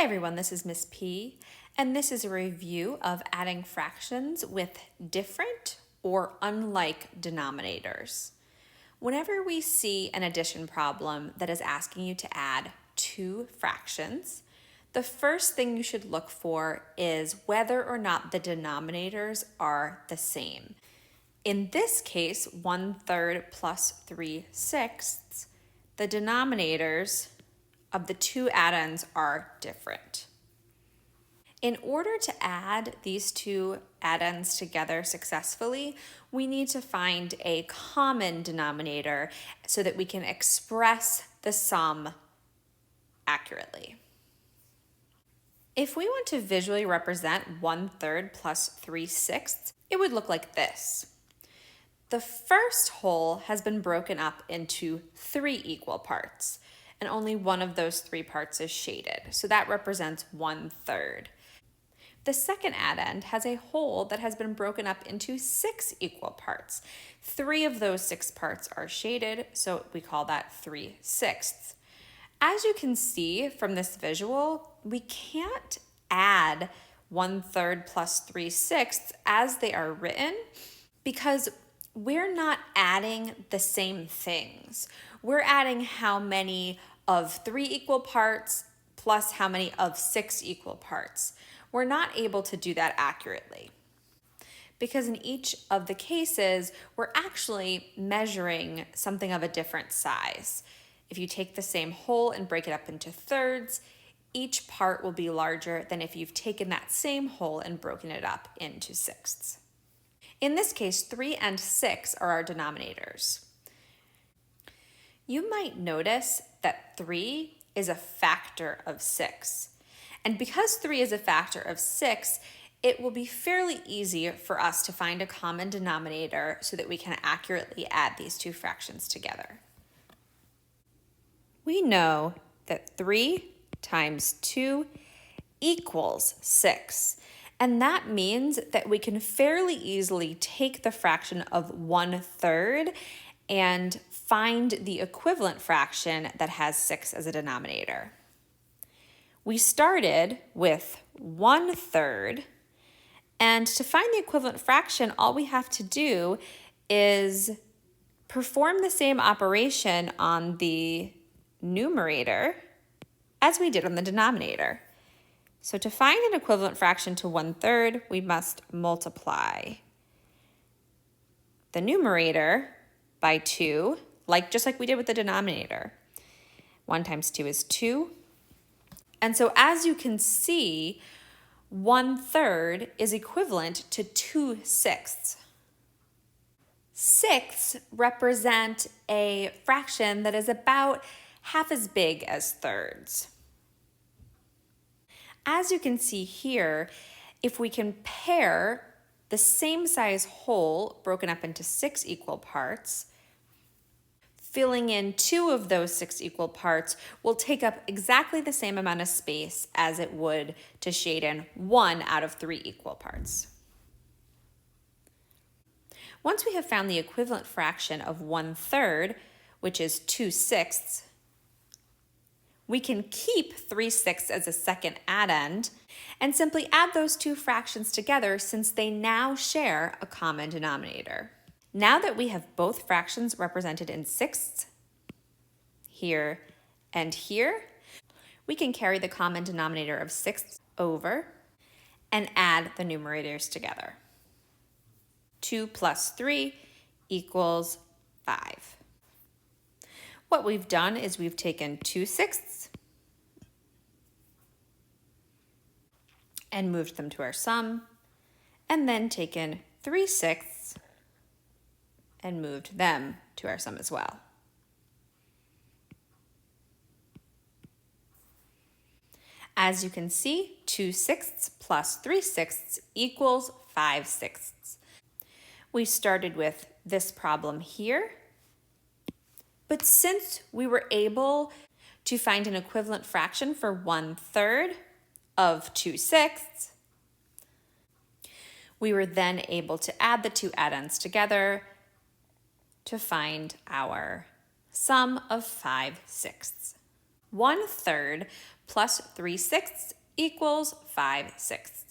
Hi everyone, this is Miss P, and this is a review of adding fractions with different or unlike denominators. Whenever we see an addition problem that is asking you to add two fractions, the first thing you should look for is whether or not the denominators are the same. In this case, 1/3 plus 3/6, the denominators of the two addends are different. In order to add these two addends together successfully, we need to find a common denominator so that we can express the sum accurately. If we want to visually represent 1/3 plus 3/6, it would look like this. The first whole has been broken up into 3 equal parts, and only one of those 3 parts is shaded, so that represents 1/3. The second addend has a whole that has been broken up into 6 equal parts. 3 of those 6 parts are shaded, so we call that 3/6. As you can see from this visual, we can't add 1/3 plus 3/6 as they are written because we're not adding the same things. We're adding how many of 3 equal parts plus how many of 6 equal parts. We're not able to do that accurately because in each of the cases, we're actually measuring something of a different size. If you take the same whole and break it up into thirds, each part will be larger than if you've taken that same whole and broken it up into sixths. In this case, 3 and 6 are our denominators. You might notice that 3 is a factor of 6. And because 3 is a factor of 6, it will be fairly easy for us to find a common denominator so that we can accurately add these two fractions together. We know that 3 times 2 equals 6. And that means that we can fairly easily take the fraction of 1/3 and find the equivalent fraction that has 6 as a denominator. We started with 1/3, and to find the equivalent fraction, all we have to do is perform the same operation on the numerator as we did on the denominator. So to find an equivalent fraction to 1/3, we must multiply the numerator by 2, just like we did with the denominator. 1 times 2 is 2. And so as you can see, 1/3 is equivalent to 2/6. Sixths represent a fraction that is about half as big as thirds. As you can see here, if we can pair the same size whole broken up into 6 equal parts, filling in 2 of those 6 equal parts will take up exactly the same amount of space as it would to shade in 1 out of 3 equal parts. Once we have found the equivalent fraction of 1/3, which is 2/6, we can keep 3/6 as a second addend and simply add those two fractions together since they now share a common denominator. Now that we have both fractions represented in sixths, here and here, we can carry the common denominator of sixths over and add the numerators together. 2 plus 3 equals 5. What we've done is we've taken 2/6 and moved them to our sum, and then taken 3/6 and moved them to our sum as well. As you can see, 2/6 plus 3/6 equals 5/6. We started with this problem here, but since we were able to find an equivalent fraction for 1/3 of 2/6, we were then able to add the two addends together to find our sum of 5/6. 1/3 plus 3/6 equals 5/6.